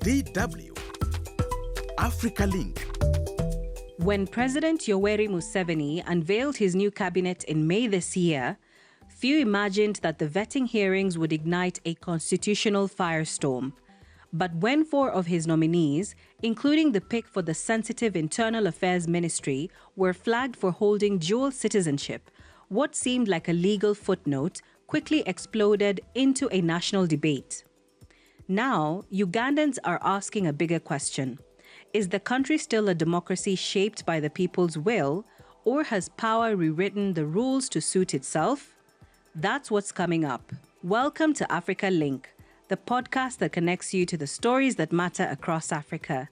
DW AfricaLink. When President Yoweri Museveni unveiled his new cabinet in May this year, few imagined that the vetting hearings would ignite a constitutional firestorm. But when 4 of his nominees, including the pick for the sensitive Internal Affairs Ministry, were flagged for holding dual citizenship, what seemed like a legal footnote quickly exploded into a national debate. Now, Ugandans are asking a bigger question. Is the country still a democracy shaped by the people's will, or has power rewritten the rules to suit itself? That's what's coming up. Welcome to AfricaLink, the podcast that connects you to the stories that matter across Africa.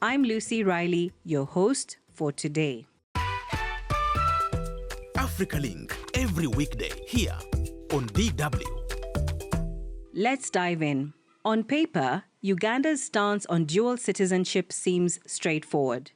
I'm Lucy Riley, your host for today. AfricaLink, every weekday here on DW. Let's dive in. On paper, Uganda's stance on dual citizenship seems straightforward.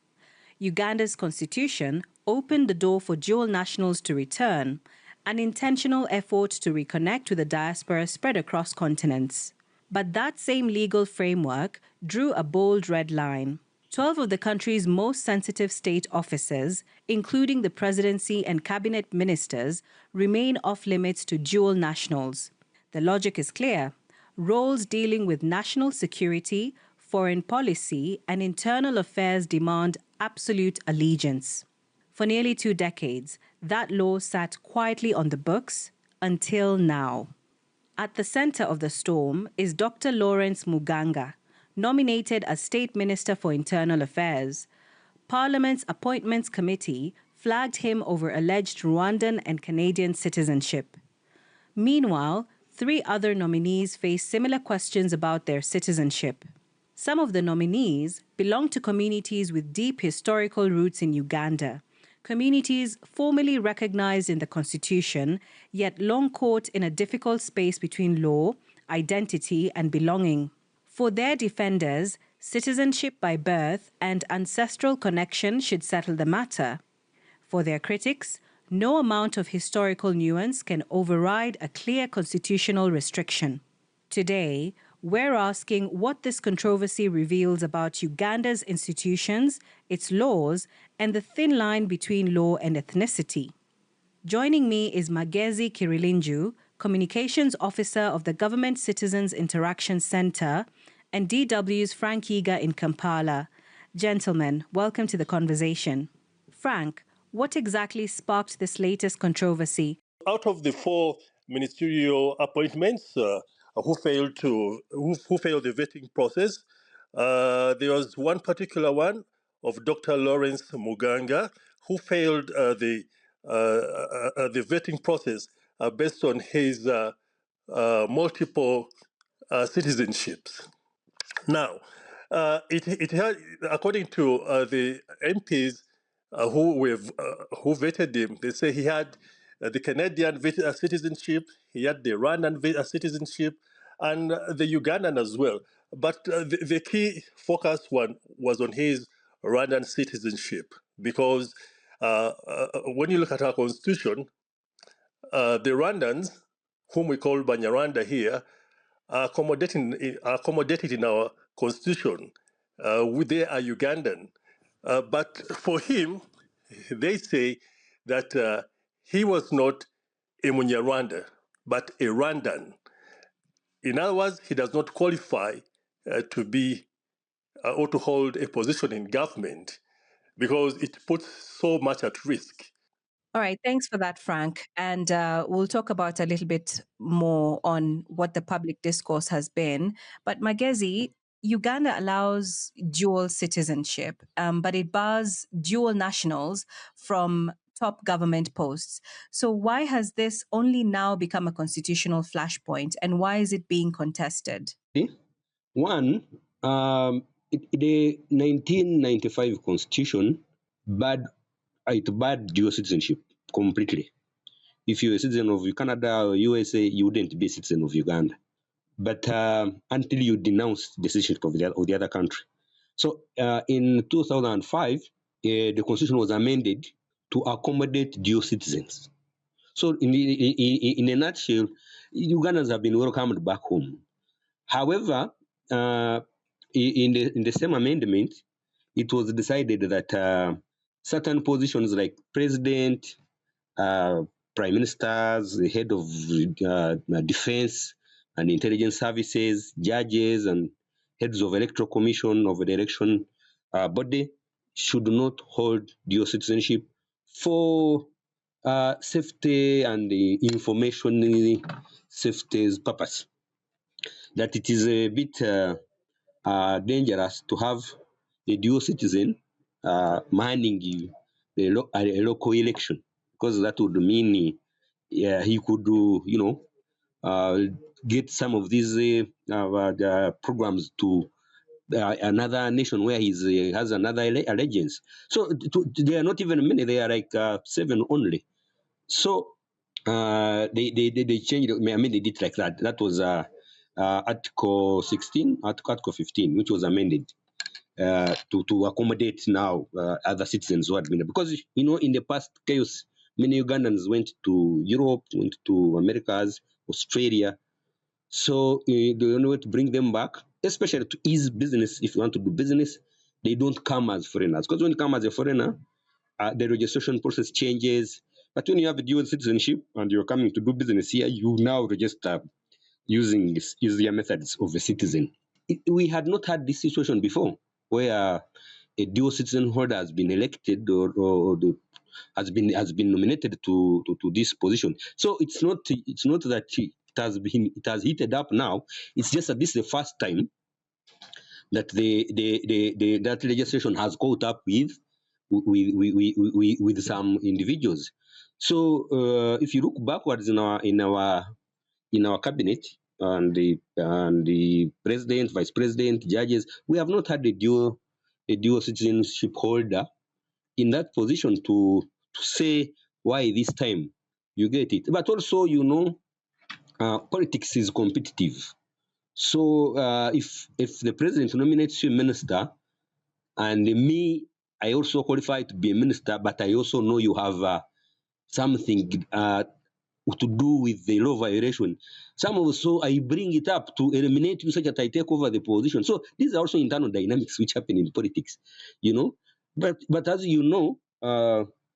Uganda's constitution opened the door for dual nationals to return, an intentional effort to reconnect with the diaspora spread across continents. But that same legal framework drew a bold red line. 12 of the country's most sensitive state officers, including the presidency and cabinet ministers, remain off-limits to dual nationals. The logic is clear. Roles dealing with national security, foreign policy, and internal affairs demand absolute allegiance. For nearly 2 decades, that law sat quietly on the books until now. At the center of the storm is Dr. Lawrence Muganga, nominated as State Minister for Internal Affairs. Parliament's Appointments Committee flagged him over alleged Rwandan and Canadian citizenship. Meanwhile, 3 other nominees face similar questions about their citizenship. Some of the nominees belong to communities with deep historical roots in Uganda, communities formally recognized in the Constitution, yet long caught in a difficult space between law, identity, and belonging. For their defenders, citizenship by birth and ancestral connection should settle the matter. For their critics, no amount of historical nuance can override a clear constitutional restriction. Today, we're asking what this controversy reveals about Uganda's institutions, its laws, and the thin line between law and ethnicity. Joining me is Magezi Kirilinju, Communications Officer of the Government Citizens Interaction Center, and DW's Frank Yiga in Kampala. Gentlemen, welcome to the conversation. Frank, what exactly sparked this latest controversy? Out of the 4 ministerial appointments who failed the vetting process, there was one particular one of Dr. Lawrence Muganga who failed the vetting process based on his multiple citizenships. Now, it had, according to the MPs who vetted him, they say he had the Canadian citizenship, he had the Rwandan citizenship, and the Ugandan as well. But the key focus one was on his Rwandan citizenship, because when you look at our constitution, the Rwandans, whom we call Banyarwanda here, are accommodated in our constitution. They are Ugandan. But for him, they say that he was not a Munyarwanda, but a Rwandan. In other words, he does not qualify to be or to hold a position in government because it puts so much at risk. All right, thanks for that, Frank. And we'll talk about a little bit more on what the public discourse has been. But Magezi, Uganda allows dual citizenship, but it bars dual nationals from top government posts. So why has this only now become a constitutional flashpoint, and why is it being contested? One, the 1995 constitution barred dual citizenship completely. If you're a citizen of Canada or USA, you wouldn't be a citizen of Uganda. But until you denounce the citizenship of the other country. So in 2005, the constitution was amended to accommodate dual citizens. So in a nutshell, Ugandans have been welcomed back home. However, in the same amendment, it was decided that certain positions like president, uh, prime ministers, the head of defense and intelligence services, judges, and heads of electoral commission of the election body should not hold dual citizenship for safety and information safety purpose. That it is a bit dangerous to have a dual citizen manning a local election, because that would mean he could do, uh, get some of these programs to another nation where he has another allegiance. So they are not even many; they are like 7 only. So they changed. I mean, they did like that. That was Article 16, Article 15, which was amended to accommodate now other citizens who had been there. Because in the past chaos, many Ugandans went to Europe, went to Americas, Australia. So the only way to bring them back, especially to ease business, if you want to do business, they don't come as foreigners. Because when you come as a foreigner, the registration process changes. But when you have a dual citizenship and you're coming to do business here, you now register using easier methods of a citizen. We had not had this situation before, where a dual citizen holder has been elected or has been nominated to this position. So it's not that it has heated up now. It's just that this is the first time that that legislation has caught up with some individuals. So if you look backwards in our cabinet and the president, vice president, judges, we have not had a dual citizenship holder in that position to say why this time. You get it. But also, politics is competitive. So if the president nominates you a minister, and me, I also qualify to be a minister, but I also know you have something to do with the law violation. Some also I bring it up to eliminate you such that I take over the position. So these are also internal dynamics which happen in politics, you know. But as you know,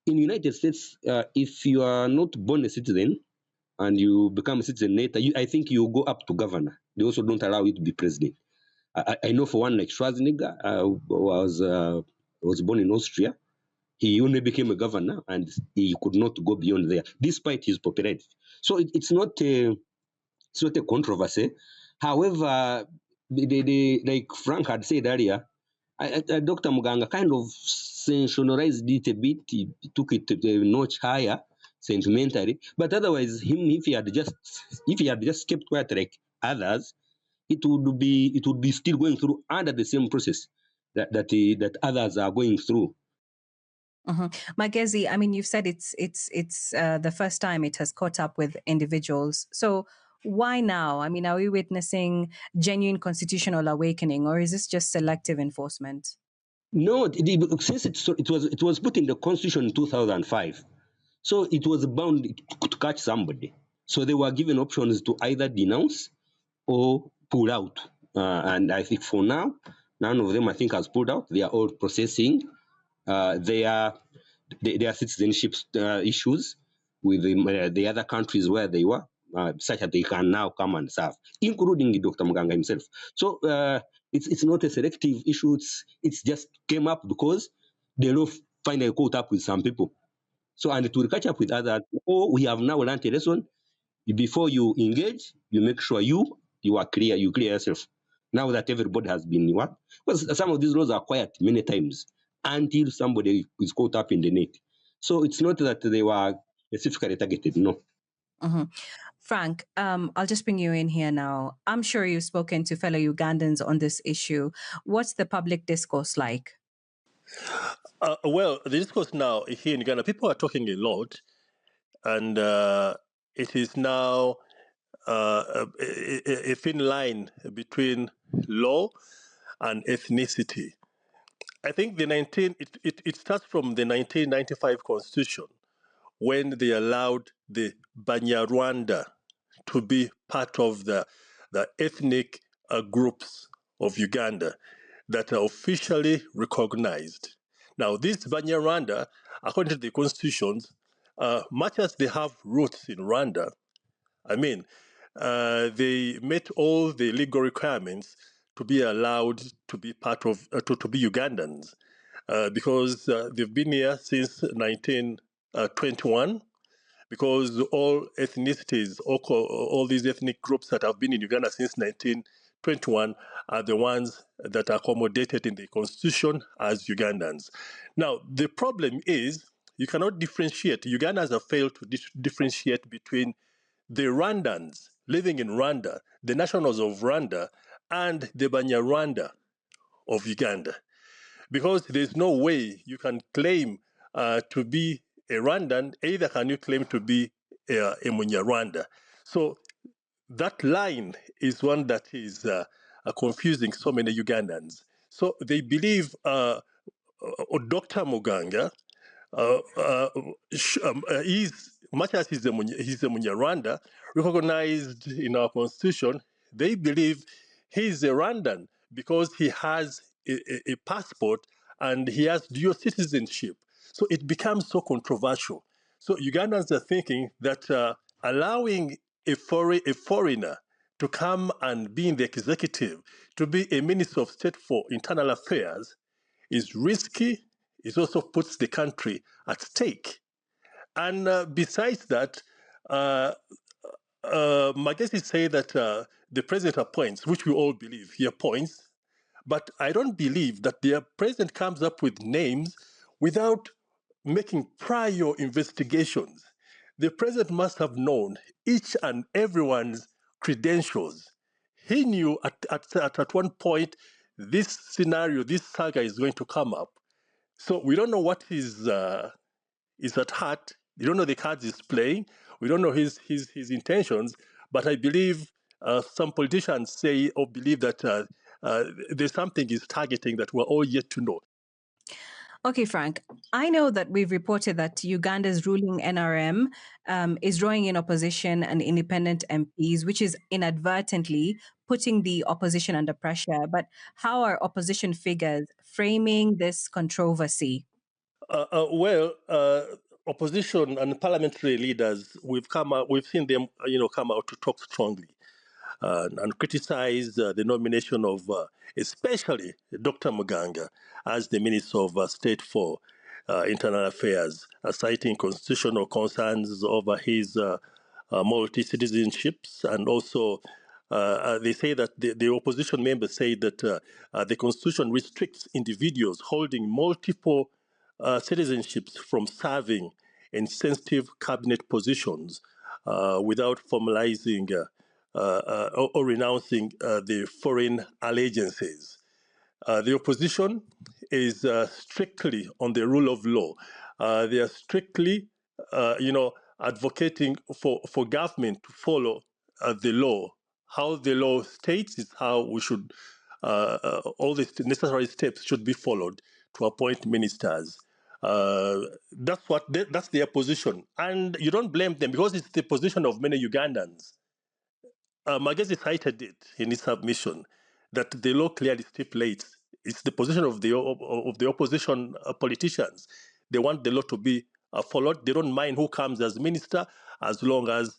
in United States, if you are not born a citizen and you become a citizen later, I think you go up to governor. They also don't allow you to be president. I know for one, like Schwarzenegger was born in Austria. He only became a governor and he could not go beyond there, despite his popularity. So it's not a controversy. However, like Frank had said earlier, Dr. Muganga kind of sensationalized it a bit. He took it a notch higher, sentimentally. But otherwise, if he had just kept quiet like others, it would be still going through under the same process that others are going through. Magezi, I mean, you've said it's the first time it has caught up with individuals. So why now? I mean, are we witnessing genuine constitutional awakening, or is this just selective enforcement? No, since it was put in the constitution in 2005, so it was bound to catch somebody. So they were given options to either denounce or pull out. And I think for now, none of them I think has pulled out. They are all processing their citizenship issues with the other countries where they were, such that they can now come and serve, including Dr. Muganga himself. So it's not a selective issue. It's just came up because the law finally caught up with some people. So, and it will catch up with others. Oh, we have now learned a lesson. Before you engage, you make sure you are clear, you clear yourself. Now that everybody has been what? Because some of these laws are quiet many times until somebody is caught up in the net. So it's not that they were specifically targeted, no. Frank, I'll just bring you in here now. I'm sure you've spoken to fellow Ugandans on this issue. What's the public discourse like? Well, the discourse now here in Uganda, people are talking a lot, and it is now a thin line between law and ethnicity. I think it starts from the 1995 Constitution, when they allowed the Banyarwanda to be part of the ethnic groups of Uganda that are officially recognized. Now, this Banyarwanda, according to the constitutions, much as they have roots in Rwanda, I mean, they met all the legal requirements to be allowed to be part of, to be Ugandans, because they've been here since 1921, because all ethnicities, all these ethnic groups that have been in Uganda since 1921 are the ones that are accommodated in the constitution as Ugandans. Now, the problem is you cannot differentiate. Ugandans have failed to differentiate between the Rwandans living in Rwanda, the nationals of Rwanda, and the Banyarwanda of Uganda. Because there's no way you can claim to be a Rwandan, either can you claim to be a Munyarwanda. So that line is one that is confusing so many Ugandans. So they believe Dr. Muganga is, much as he's a Munyarwanda, recognized in our constitution, they believe he's a Rwandan because he has a passport and he has dual citizenship. So it becomes so controversial. So Ugandans are thinking that allowing a foreigner to come and be in the executive, to be a minister of state for internal affairs, is risky. It also puts the country at stake. And besides that, my guess is say that the president appoints, which we all believe he appoints, but I don't believe that the president comes up with names without making prior investigations. The president must have known each and everyone's credentials. He knew at one point this scenario, this saga is going to come up. So we don't know what is at heart. We don't know the cards he's playing. We don't know his intentions. But I believe some politicians say or believe that there's something he's targeting that we're all yet to know. Okay, Frank, I know that we've reported that Uganda's ruling NRM is drawing in opposition and independent MPs, which is inadvertently putting the opposition under pressure. But how are opposition figures framing this controversy? Well, opposition and parliamentary leaders, we've seen them, come out to talk strongly and criticize the nomination of, especially Dr. Muganga as the Minister of State for Internal Affairs, citing constitutional concerns over his multi-citizenships, and also they say that the opposition members say that the constitution restricts individuals holding multiple citizenships from serving in sensitive cabinet positions without formalizing or renouncing the foreign allegiances. The opposition is strictly on the rule of law. They are strictly, advocating for government to follow the law. How the law states is how we should, all the necessary steps should be followed to appoint ministers. That's their position, and you don't blame them because it's the position of many Ugandans. Magezi cited it in his submission that the law clearly stipulates it's the position of the opposition politicians. They want the law to be followed. They don't mind who comes as minister as long as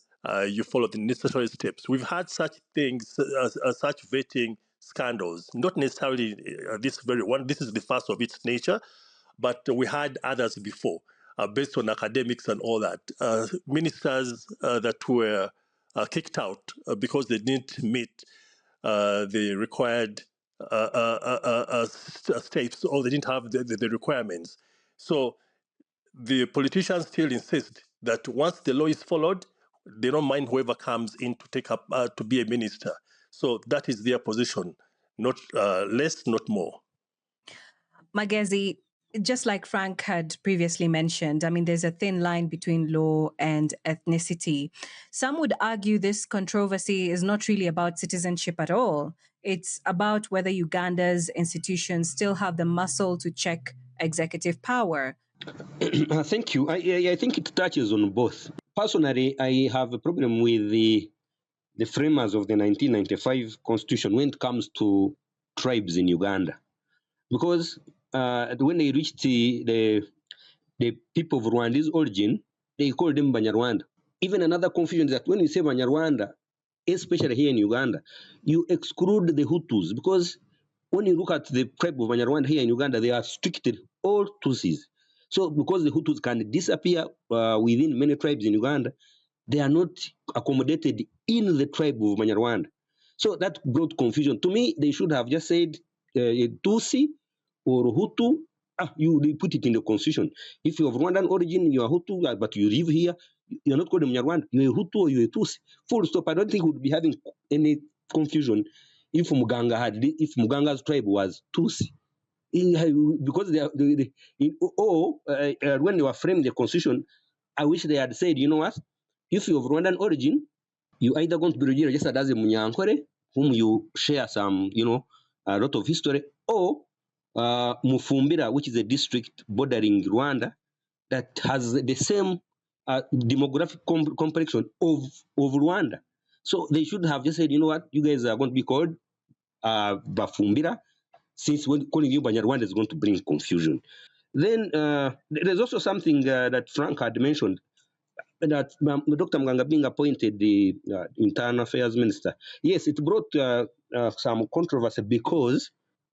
you follow the necessary steps. We've had such things, such vetting scandals, not necessarily this very one. This is the first of its nature, but we had others before, based on academics and all that. Ministers that were kicked out because they didn't meet the required steps, or they didn't have the requirements. So the politicians still insist that once the law is followed, they don't mind whoever comes in to take up to be a minister. So that is their position, not less, not more. Magezi, just like Frank had previously mentioned, I mean, there's a thin line between law and ethnicity. Some would argue this controversy is not really about citizenship at all. It's about whether Uganda's institutions still have the muscle to check executive power. Thank you. I think it touches on both. Personally, I have a problem with the framers of the 1995 Constitution when it comes to tribes in Uganda, because when they reached the people of Rwandese origin, they called them Banyarwanda. Even another confusion is that when you say Banyarwanda, especially here in Uganda, you exclude the Hutus, because when you look at the tribe of Banyarwanda here in Uganda, they are restricted all Tutsis. So because the Hutus can disappear within many tribes in Uganda, they are not accommodated in the tribe of Banyarwanda. So that brought confusion. To me, they should have just said Tutsi or Hutu. They put it in the constitution. If you have Rwandan origin, you are Hutu, but you live here, you're not called a Mnyarwanda, you're a Hutu or you're a Tutsi. Full stop. I don't think we would be having any confusion if Muganga's tribe was Tutsi. Because when they were framing the constitution, I wish they had said, you know what, if you have Rwandan origin, you either going to be registered as a Munyankore, whom you share some, a lot of history, or Mufumbira, which is a district bordering Rwanda that has the same demographic complexion of Rwanda. So they should have just said, you know what, you guys are going to be called Bafumbira, since when calling you Banyarwanda is going to bring confusion. Then there's also something that Frank had mentioned, that Dr. Mganga being appointed the Internal Affairs Minister. Yes, it brought some controversy because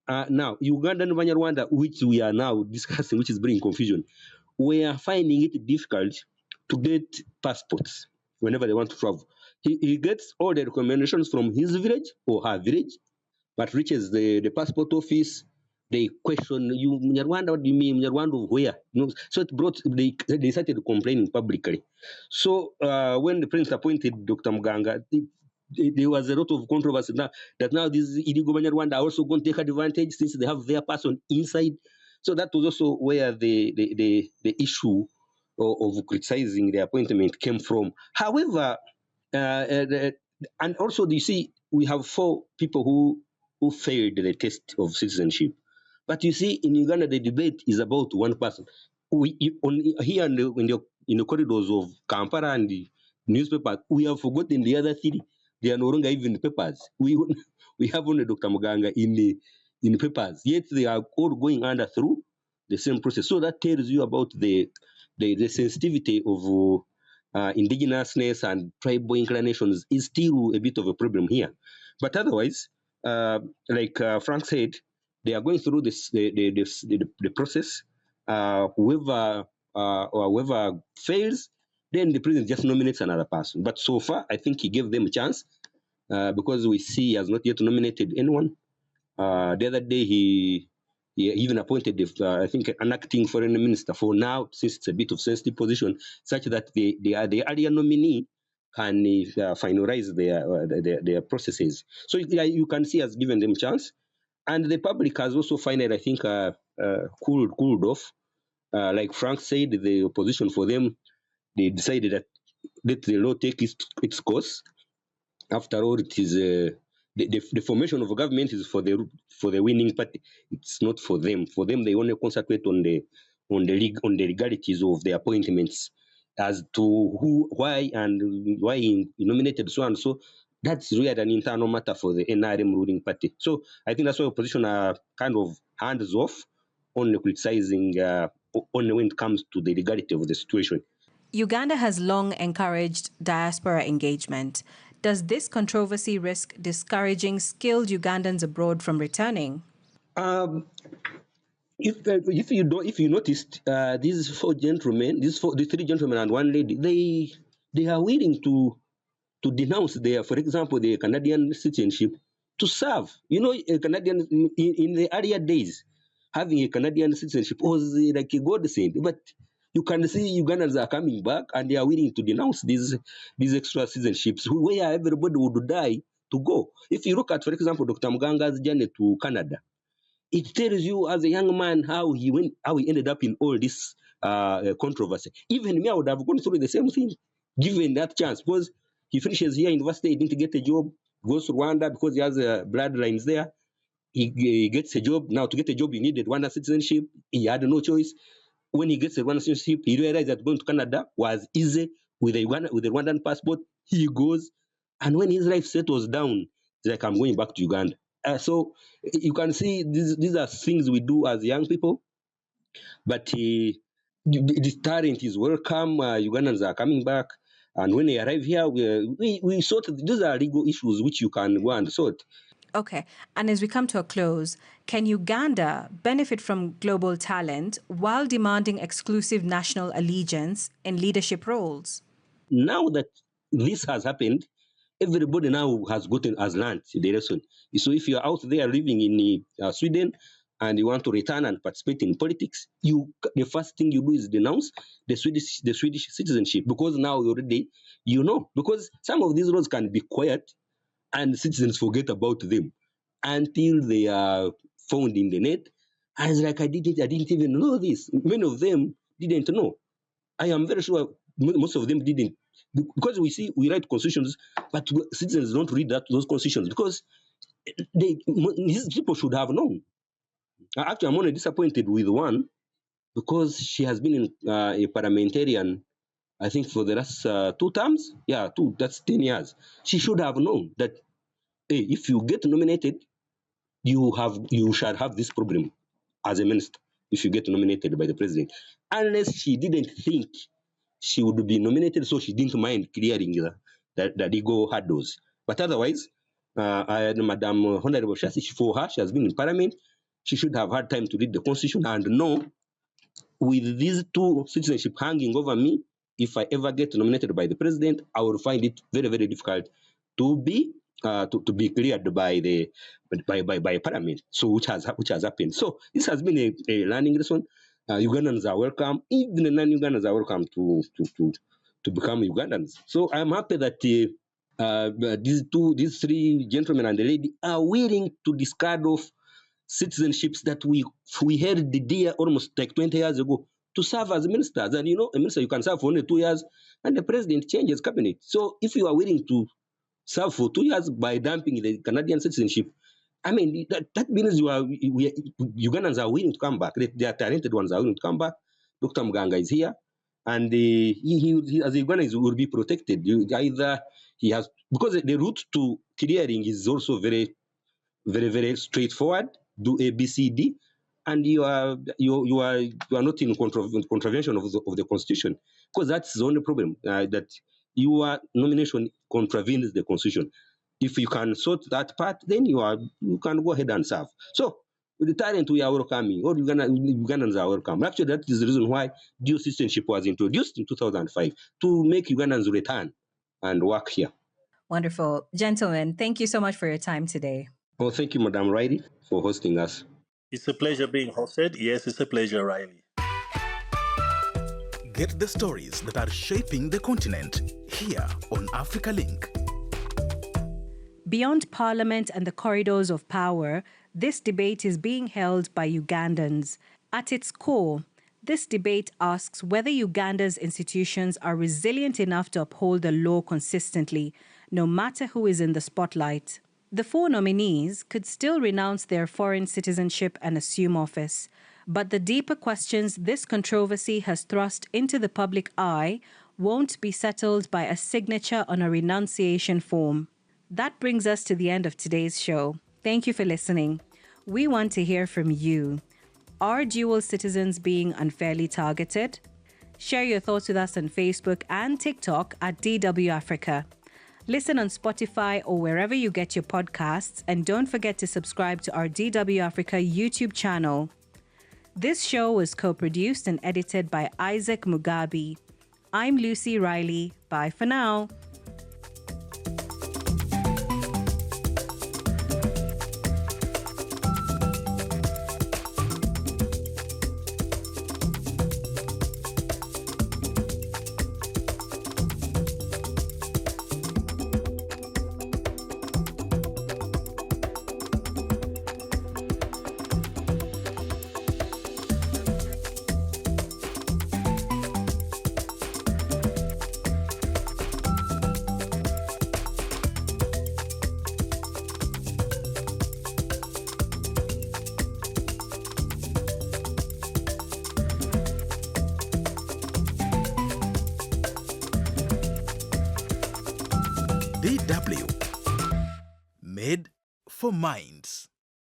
now Ugandan Banyarwanda, which we are now discussing, which is bringing confusion, we are finding it difficult to get passports whenever they want to travel. He gets all the recommendations from his village or her village, but reaches the passport office, they question you, Munyarwanda, what do you mean, Munyarwanda of where? So it brought, they started complaining publicly. So when the Prince appointed Dr. Mganga, there was a lot of controversy now that now these illegal Munyarwanda are also going to take advantage since they have their person inside. So that was also where the issue of criticizing the appointment came from. However, and also you see, we have 4 people who failed the test of citizenship. But you see, in Uganda, the debate is about one person. Here in the corridors of Kampala and the newspaper, we have forgotten the other 3. They are no longer even papers. We have only Dr. Muganga in the papers, yet they are all going under through the same process. So that tells you about the sensitivity of indigenousness and tribal inclinations is still a bit of a problem here. But otherwise, like Frank said, they are going through the process. Whoever fails, then the president just nominates another person. But so far, I think he gave them a chance because we see he has not yet nominated anyone. The other day, he even appointed, I think, an acting foreign minister for now, since it's a bit of sensitive position, such that the earlier nominee can finalize their processes. So you can see has given them chance. And the public has also finally, I think, cooled off. Like Frank said, the opposition for them, they decided that let the law take its course. After all, it is the formation of a government is for the winning party. It's not for them. For them, they only concentrate on the legalities of the appointments, as to why he nominated so and so. That's really an internal matter for the NRM ruling party. So I think that's why opposition are kind of hands off on criticizing only when it comes to the legality of the situation. Uganda has long encouraged diaspora engagement. Does this controversy risk discouraging skilled Ugandans abroad from returning? If you noticed, these 4 gentlemen, the 3 gentlemen and 1 lady, they are willing to denounce for example, the Canadian citizenship to serve. A Canadian in the earlier days, having a Canadian citizenship was like a godsend. But you can see Ugandans are coming back and they are willing to denounce these extra citizenships where everybody would die to go. If you look at, for example, Dr. Muganga's journey to Canada, it tells you as a young man how he ended up in all this controversy. Even me, I would have gone through the same thing, given that chance, because he finishes here university, he didn't get a job, goes to Rwanda because he has bloodlines there. He gets a job. Now, to get a job, he needed Rwanda citizenship. He had no choice. When he gets a Rwanda citizenship, he realized that going to Canada was easy with the Rwandan passport. He goes, and when his life settles down, it's like, I'm going back to Uganda. So you can see these are things we do as young people, but this talent is welcome. Ugandans are coming back. And when they arrive here, we sort these are legal issues which you can go and sort. Okay. And as we come to a close, can Uganda benefit from global talent while demanding exclusive national allegiance in leadership roles? Now that this has happened, everybody now has learned the lesson. So if you're out there living in Sweden and you want to return and participate in politics, the first thing you do is denounce the Swedish citizenship, because now already because some of these laws can be quiet and citizens forget about them until they are found in the net. I was like, I didn't even know this. Many of them didn't know. I am very sure most of them didn't, because we write constitutions, but citizens don't read those constitutions because these people should have known. Actually, I'm only disappointed with one because she has been a parliamentarian, I think, for the last 2 terms. Yeah, two. That's 10 years. She should have known that, hey, if you get nominated, you shall have this problem as a minister if you get nominated by the president. Unless she didn't think she would be nominated, so she didn't mind clearing the legal hurdles. But otherwise, Madam Honorable Shasi, for her, she has been in parliament. She should have had time to read the constitution and know, with these two citizenship hanging over me, if I ever get nominated by the president, I will find it very, very difficult to be cleared by parliament. So which has happened. So this has been a learning lesson. Ugandans are welcome. Even the non-Ugandans are welcome to become Ugandans. So I'm happy that these three gentlemen and the lady are willing to discard of citizenships that we held dear almost like 20 years ago to serve as ministers. And a minister, you can serve for only 2 years and the president changes cabinet. So if you are willing to serve for 2 years by dumping the Canadian citizenship, I mean, that means Ugandans are willing to come back. They are talented ones are willing to come back. Dr. Muganga is here, and he as a Ugandan will be protected. Either he has, because the route to clearing is also very, very, very straightforward. Do A, B, C, D, and you are not in contravention of the constitution, because that's the only problem, that your nomination contravenes the constitution. If you can sort that part, then you can go ahead and serve. So with the talent we are welcoming, all Ugandans are welcome. Actually, that is the reason why dual citizenship was introduced in 2005, to make Ugandans return and work here. Wonderful. Gentlemen, thank you so much for your time today. Well, thank you, Madam Riley, for hosting us. It's a pleasure being hosted. Yes, it's a pleasure, Riley. Get the stories that are shaping the continent here on AfricaLink. Beyond Parliament and the corridors of power, this debate is being held by Ugandans. At its core, this debate asks whether Uganda's institutions are resilient enough to uphold the law consistently, no matter who is in the spotlight. The four nominees could still renounce their foreign citizenship and assume office. But the deeper questions this controversy has thrust into the public eye won't be settled by a signature on a renunciation form. That brings us to the end of today's show. Thank you for listening. We want to hear from you. Are dual citizens being unfairly targeted? Share your thoughts with us on Facebook and TikTok at DW Africa. Listen on Spotify or wherever you get your podcasts, and don't forget to subscribe to our DW Africa YouTube channel. This show was co-produced and edited by Isaac Mugabe. I'm Lucy Riley. Bye for now. DW. Made for Mind.